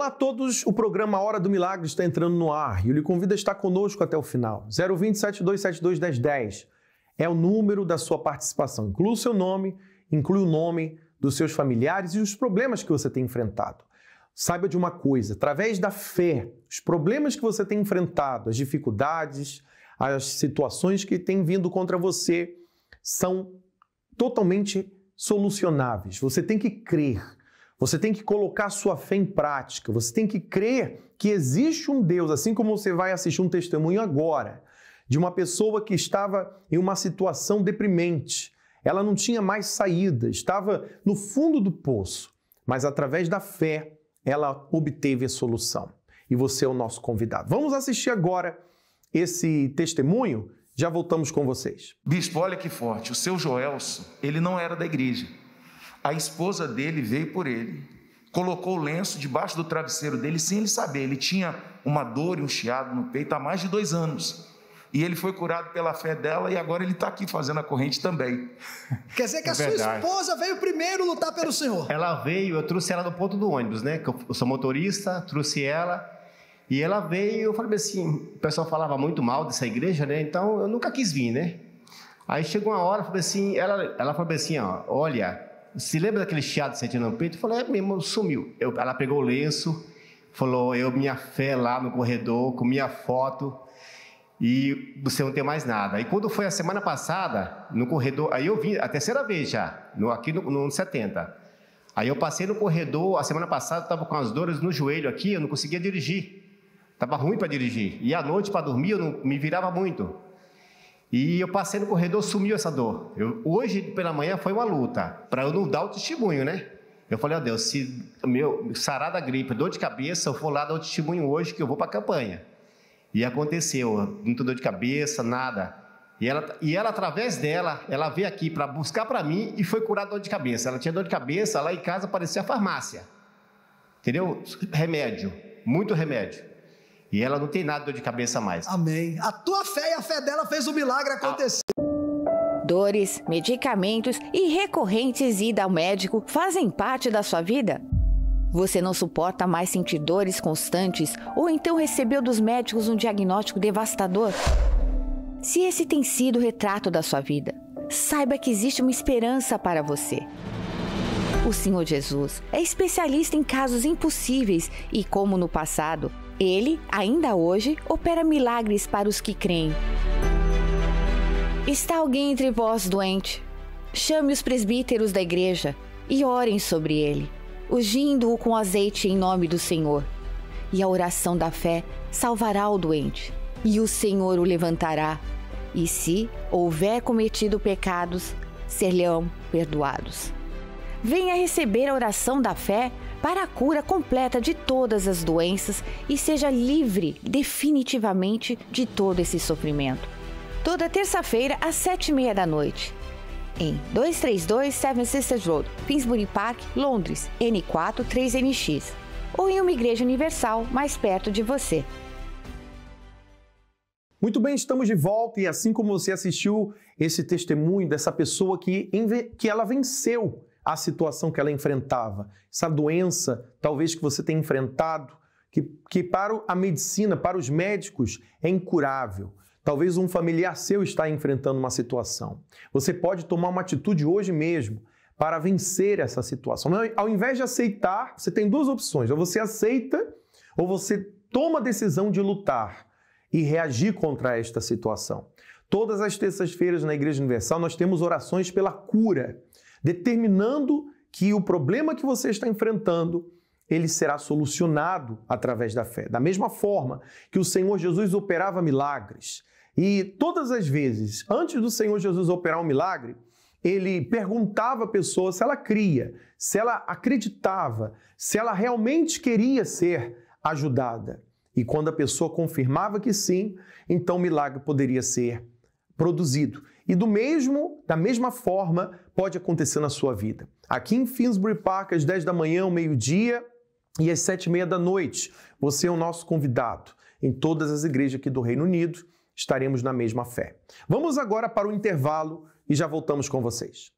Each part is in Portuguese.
Olá a todos, o programa Hora do Milagre está entrando no ar e eu lhe convido a estar conosco até o final. 020 7272 1010 é o número da sua participação. Inclui o seu nome, inclui o nome dos seus familiares e os problemas que você tem enfrentado. Saiba de uma coisa, através da fé, os problemas que você tem enfrentado, as dificuldades, as situações que têm vindo contra você são totalmente solucionáveis. Você tem que crer. Você tem que colocar sua fé em prática, você tem que crer que existe um Deus, assim como você vai assistir um testemunho agora, de uma pessoa que estava em uma situação deprimente. Ela não tinha mais saída, estava no fundo do poço, mas através da fé ela obteve a solução. E você é o nosso convidado. Vamos assistir agora esse testemunho, já voltamos com vocês. Bispo, olha que forte, o seu Joelson, ele não era da igreja. A esposa dele veio por ele, colocou o lenço debaixo do travesseiro dele sem ele saber. Ele tinha uma dor e um chiado no peito há mais de 2 anos. E ele foi curado pela fé dela e agora ele está aqui fazendo a corrente também. Quer dizer que a sua esposa veio primeiro lutar pelo Senhor. Ela veio, eu trouxe ela do ponto do ônibus, né? Eu sou motorista, trouxe ela. E ela veio, eu falei assim, o pessoal falava muito mal dessa igreja, né? Então eu nunca quis vir, né? Aí chegou uma hora, falei assim, ela falou assim, ó, olha... Se lembra daquele chiado sentindo no peito? Eu falei, mesmo, sumiu. Ela pegou o lenço, falou, minha fé lá no corredor, com minha foto, e você não tem mais nada. Aí quando foi a semana passada, no corredor, aí eu vim, a terceira vez já, aqui no 70. Aí eu passei no corredor, a semana passada, estava com as dores no joelho aqui, eu não conseguia dirigir. Estava ruim para dirigir. E à noite, para dormir, eu não me virava muito. E eu passei no corredor, sumiu essa dor. Hoje, pela manhã, foi uma luta, para eu não dar o testemunho, né? Eu falei, ó Deus, se sarar da gripe, dor de cabeça, eu for lá dar o testemunho hoje, que eu vou para a campanha. E aconteceu, não tô dor de cabeça, nada. E ela, através dela, ela veio aqui para buscar para mim e foi curar dor de cabeça. Ela tinha dor de cabeça, lá em casa parecia farmácia. Entendeu? Remédio, muito remédio. E ela não tem nada de dor de cabeça mais. Amém. A tua fé e a fé dela fez o milagre acontecer. Dores, medicamentos e recorrentes ida ao médico fazem parte da sua vida? Você não suporta mais sentir dores constantes ou então recebeu dos médicos um diagnóstico devastador? Se esse tem sido o retrato da sua vida, saiba que existe uma esperança para você. O Senhor Jesus é especialista em casos impossíveis e, como no passado, Ele, ainda hoje, opera milagres para os que creem. Está alguém entre vós doente? Chame os presbíteros da igreja e orem sobre ele, ungindo-o com azeite em nome do Senhor. E a oração da fé salvará o doente, e o Senhor o levantará. E se houver cometido pecados, ser-lhe-ão perdoados. Venha receber a oração da fé para a cura completa de todas as doenças e seja livre definitivamente de todo esse sofrimento. Toda terça-feira às 7h30 da noite, em 232 Seven Sisters Road, Finsbury Park, Londres, N4 3NX, ou em uma igreja universal mais perto de você. Muito bem, estamos de volta e assim como você assistiu esse testemunho dessa pessoa que ela venceu a situação que ela enfrentava, essa doença talvez que você tenha enfrentado, que para a medicina, para os médicos, é incurável. Talvez um familiar seu está enfrentando uma situação. Você pode tomar uma atitude hoje mesmo para vencer essa situação. Ao invés de aceitar, você tem 2 opções. Ou você aceita, ou você toma a decisão de lutar e reagir contra esta situação. Todas as terças-feiras na Igreja Universal nós temos orações pela cura, determinando que o problema que você está enfrentando, ele será solucionado através da fé. Da mesma forma que o Senhor Jesus operava milagres. E todas as vezes, antes do Senhor Jesus operar um milagre, ele perguntava à pessoa se ela cria, se ela acreditava, se ela realmente queria ser ajudada. E quando a pessoa confirmava que sim, então o milagre poderia ser produzido. E da mesma forma, pode acontecer na sua vida. Aqui em Finsbury Park, às 10 da manhã, ao meio-dia e às 7h30 da noite, você é o nosso convidado. Em todas as igrejas aqui do Reino Unido, estaremos na mesma fé. Vamos agora para o intervalo e já voltamos com vocês.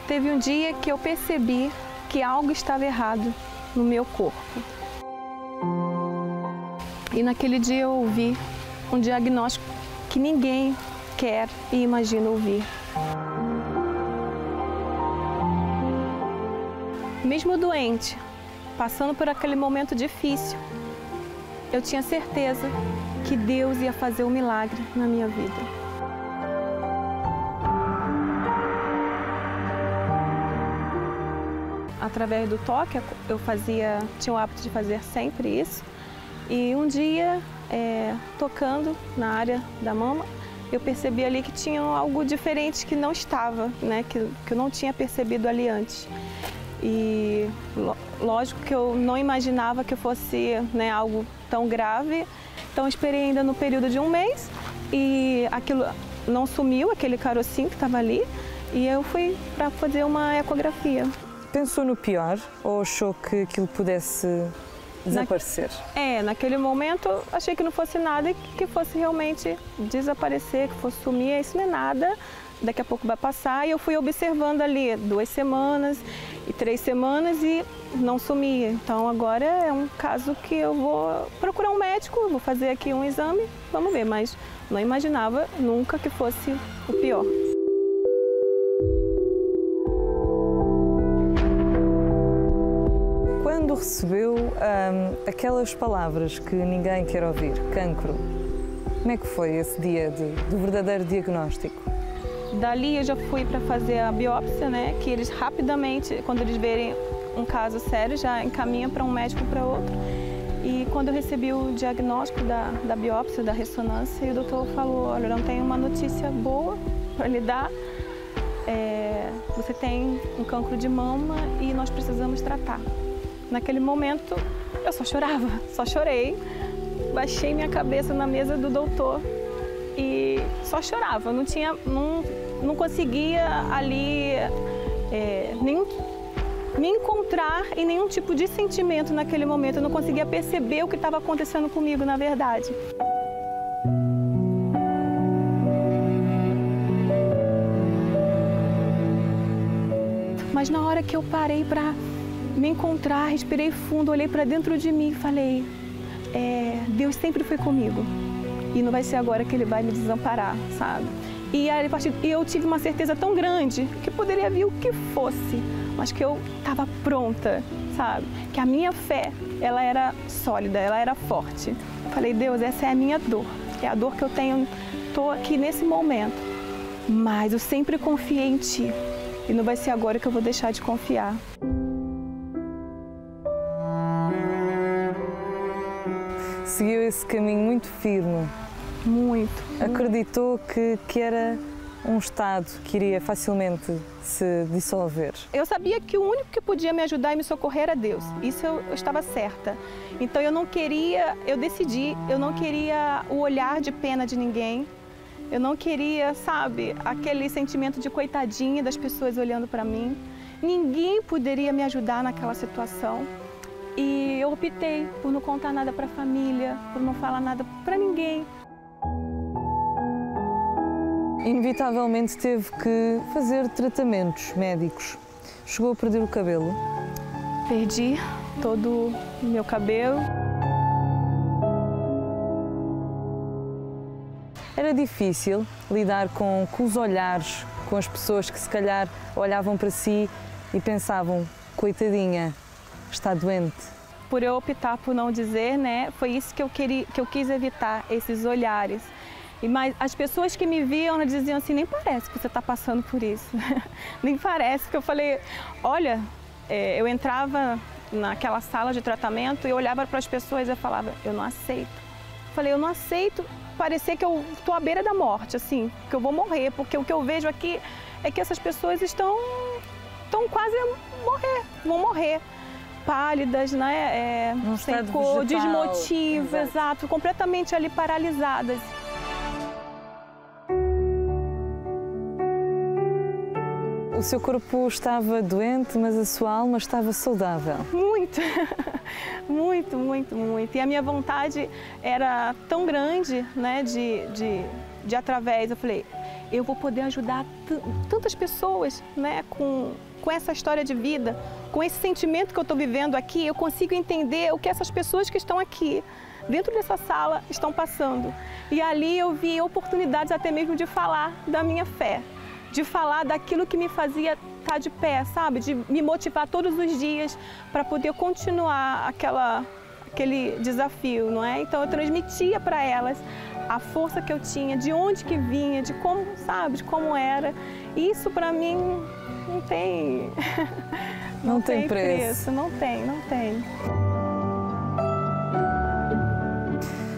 Teve um dia que eu percebi que algo estava errado no meu corpo. E naquele dia eu ouvi um diagnóstico que ninguém quer e imagina ouvir. Mesmo doente, passando por aquele momento difícil, eu tinha certeza que Deus ia fazer um milagre na minha vida. Através do toque, eu tinha o hábito de fazer sempre isso. E um dia, tocando na área da mama, eu percebi ali que tinha algo diferente que não estava, né? Que eu não tinha percebido ali antes. E lógico que eu não imaginava que fosse, né, algo tão grave. Então eu esperei ainda no período de um mês e aquilo não sumiu, aquele carocinho que estava ali. E eu fui para fazer uma ecografia. Pensou no pior ou achou que aquilo pudesse desaparecer? Naquele momento achei que não fosse nada e que fosse realmente desaparecer, que fosse sumir. Isso não é nada, daqui a pouco vai passar. E eu fui observando ali 2 semanas e 3 semanas e não sumia. Então agora é um caso que eu vou procurar um médico, vou fazer aqui um exame, vamos ver. Mas não imaginava nunca que fosse o pior. Quando recebeu aquelas palavras que ninguém quer ouvir, cancro, como é que foi esse dia do verdadeiro diagnóstico? Dali eu já fui para fazer a biópsia, né? Que eles rapidamente, quando eles verem um caso sério, já encaminham para um médico para outro. E quando eu recebi o diagnóstico da biópsia, da ressonância, e o doutor falou, olha, não tenho uma notícia boa para lhe dar. Você tem um cancro de mama e nós precisamos tratar. Naquele momento, eu só chorava, só chorei. Baixei minha cabeça na mesa do doutor e só chorava. Não conseguia ali me encontrar em nenhum tipo de sentimento naquele momento. Eu não conseguia perceber o que estava acontecendo comigo, na verdade. Mas na hora que eu parei para me encontrar, respirei fundo, olhei para dentro de mim e falei, Deus sempre foi comigo e não vai ser agora que Ele vai me desamparar, sabe? E eu tive uma certeza tão grande que poderia vir o que fosse, mas que eu estava pronta, sabe? Que a minha fé, ela era sólida, ela era forte. Falei, Deus, essa é a minha dor, é a dor que eu tenho, estou aqui nesse momento, mas eu sempre confiei em Ti e não vai ser agora que eu vou deixar de confiar. Seguiu esse caminho muito firme. Muito. Acreditou que era um estado que iria facilmente se dissolver. Eu sabia que o único que podia me ajudar e me socorrer era Deus. Isso eu estava certa. Então eu decidi, eu não queria o olhar de pena de ninguém. Eu não queria, sabe, aquele sentimento de coitadinha das pessoas olhando para mim. Ninguém poderia me ajudar naquela situação. E eu optei por não contar nada para a família, por não falar nada para ninguém. Inevitavelmente teve que fazer tratamentos médicos. Chegou a perder o cabelo? Perdi todo o meu cabelo. Era difícil lidar com os olhares, com as pessoas que se calhar olhavam para si e pensavam, coitadinha, está doente. Por eu optar por não dizer, né, foi isso que eu quis evitar, esses olhares. Mas as pessoas que me viam diziam assim, nem parece que você está passando por isso. Nem parece, porque eu falei, olha, eu entrava naquela sala de tratamento e eu olhava para as pessoas e eu falava, eu não aceito. Eu falei, eu não aceito parecer que eu estou à beira da morte, assim, que eu vou morrer, porque o que eu vejo aqui é que essas pessoas estão quase a morrer, vão morrer. Pálidas, né? Sem cor, desmotivas, exato, completamente ali paralisadas. O seu corpo estava doente, mas a sua alma estava saudável. Muito, muito, muito, muito. E a minha vontade era tão grande, né, de através, eu falei, eu vou poder ajudar tantas pessoas, né, com essa história de vida, com esse sentimento que eu estou vivendo aqui, eu consigo entender o que essas pessoas que estão aqui, dentro dessa sala estão passando. E ali eu vi oportunidades até mesmo de falar da minha fé, de falar daquilo que me fazia estar de pé, sabe? De me motivar todos os dias para poder continuar aquele desafio, não é? Então eu transmitia para elas a força que eu tinha, de onde que vinha, de como, sabe, de como era. Isso para mim não tem... Não tem preço. Não tem.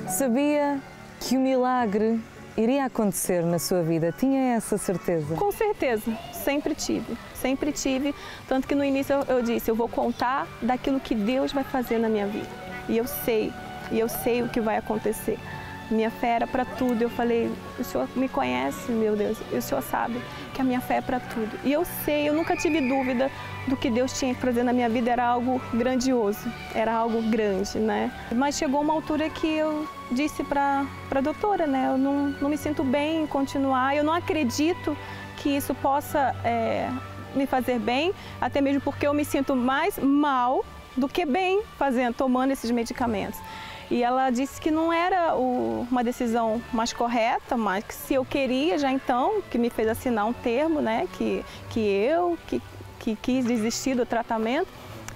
Sabia que o milagre iria acontecer na sua vida? Tinha essa certeza? Com certeza, sempre tive. Tanto que no início eu disse, eu vou contar daquilo que Deus vai fazer na minha vida. E eu sei o que vai acontecer. Minha fé era para tudo. Eu falei, o Senhor me conhece, meu Deus, e o Senhor sabe que a minha fé é para tudo. E eu sei, eu nunca tive dúvida do que Deus tinha que fazer na minha vida, era algo grandioso, era algo grande, né? Mas chegou uma altura que eu disse para a doutora, né? Eu não me sinto bem em continuar, eu não acredito que isso possa me fazer bem, até mesmo porque eu me sinto mais mal do que bem tomando esses medicamentos. E ela disse que não era uma decisão mais correta, mas que se eu queria já então, que me fez assinar um termo, né, que quis desistir do tratamento,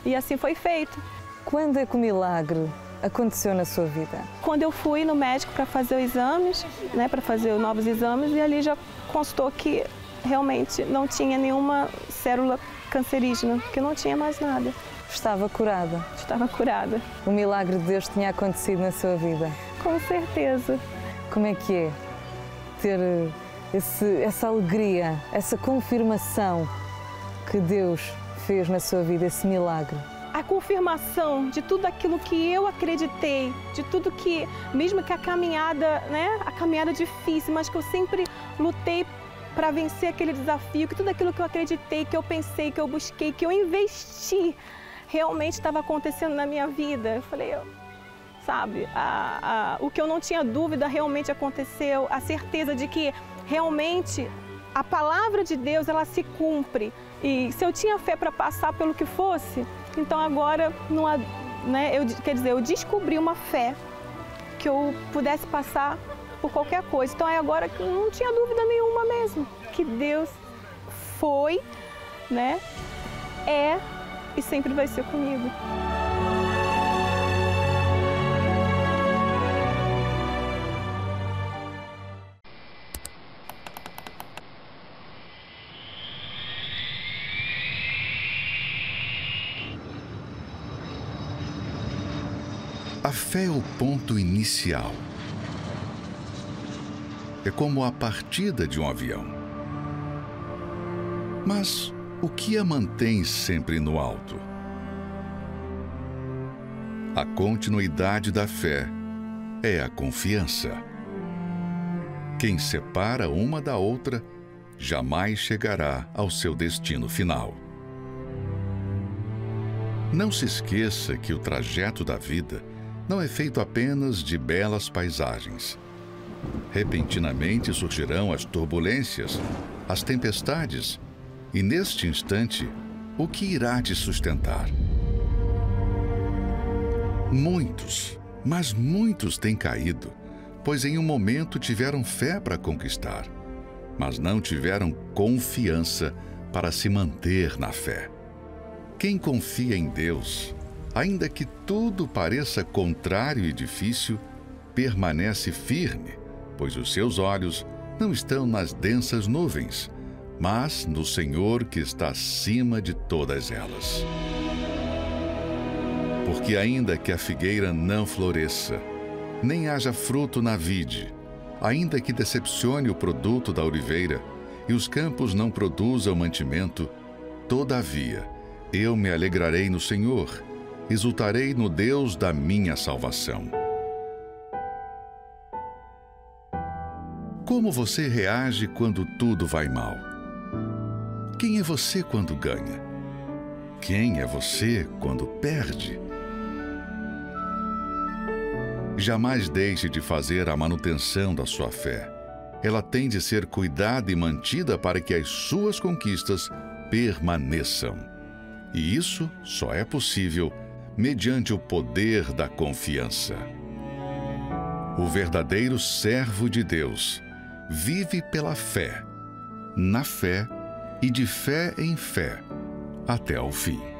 e assim foi feito. Quando é que o milagre aconteceu na sua vida? Quando eu fui no médico para fazer os exames, né, para fazer os novos exames, e ali já constou que realmente não tinha nenhuma célula cancerígena, que não tinha mais nada. Estava curada? Estava curada. O milagre de Deus tinha acontecido na sua vida? Com certeza. Como é que é ter essa alegria, essa confirmação que Deus fez na sua vida, esse milagre? A confirmação de tudo aquilo que eu acreditei, de tudo que, mesmo que a caminhada, né, a caminhada difícil, mas que eu sempre lutei para vencer aquele desafio, que tudo aquilo que eu acreditei, que eu pensei, que eu busquei, que eu investi, realmente estava acontecendo na minha vida. Eu falei, sabe, o que eu não tinha dúvida realmente aconteceu, a certeza de que realmente a palavra de Deus, ela se cumpre. E se eu tinha fé para passar pelo que fosse, então agora, não há, né, eu descobri uma fé que eu pudesse passar por qualquer coisa. Então é agora que eu não tinha dúvida nenhuma mesmo, que Deus foi, né, é e sempre vai ser comigo. A fé é o ponto inicial. É como a partida de um avião. Mas o que a mantém sempre no alto? A continuidade da fé é a confiança. Quem separa uma da outra jamais chegará ao seu destino final. Não se esqueça que o trajeto da vida não é feito apenas de belas paisagens. Repentinamente surgirão as turbulências, as tempestades, e neste instante, o que irá te sustentar? Muitos, mas muitos têm caído, pois em um momento tiveram fé para conquistar, mas não tiveram confiança para se manter na fé. Quem confia em Deus, ainda que tudo pareça contrário e difícil, permanece firme, pois os seus olhos não estão nas densas nuvens, mas no Senhor que está acima de todas elas. Porque ainda que a figueira não floresça, nem haja fruto na vide, ainda que decepcione o produto da oliveira e os campos não produzam mantimento, todavia eu me alegrarei no Senhor, exultarei no Deus da minha salvação. Como você reage quando tudo vai mal? Quem é você quando ganha? Quem é você quando perde? Jamais deixe de fazer a manutenção da sua fé. Ela tem de ser cuidada e mantida para que as suas conquistas permaneçam. E isso só é possível mediante o poder da confiança. O verdadeiro servo de Deus vive pela fé, na fé e de fé em fé, até o fim.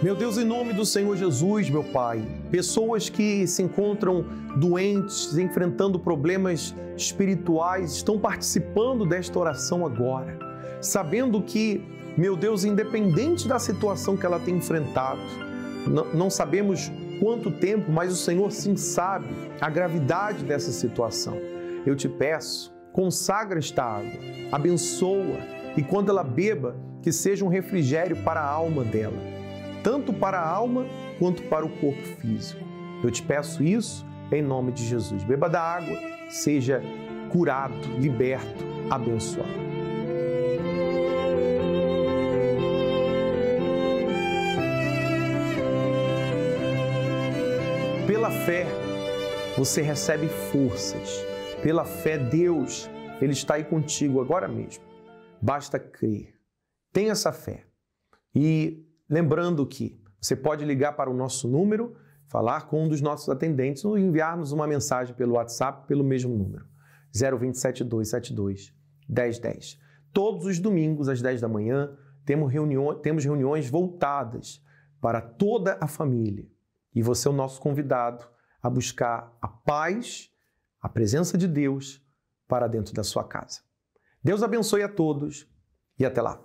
Meu Deus, em nome do Senhor Jesus, meu Pai, pessoas que se encontram doentes, enfrentando problemas espirituais, estão participando desta oração agora, sabendo que, meu Deus, independente da situação que ela tem enfrentado, não sabemos quanto tempo, mas o Senhor sim sabe a gravidade dessa situação. Eu te peço, consagra esta água, abençoa, e quando ela beba, que seja um refrigério para a alma dela, tanto para a alma quanto para o corpo físico. Eu te peço isso em nome de Jesus. Beba da água, seja curado, liberto, abençoado. Pela fé, você recebe forças. Pela fé, Deus, Ele está aí contigo agora mesmo. Basta crer. Tenha essa fé. E lembrando que você pode ligar para o nosso número, falar com um dos nossos atendentes ou enviar-nos uma mensagem pelo WhatsApp pelo mesmo número, 027 272 1010. Todos os domingos, às 10 da manhã, temos reuniões voltadas para toda a família. E você é o nosso convidado a buscar a paz, a presença de Deus para dentro da sua casa. Deus abençoe a todos e até lá.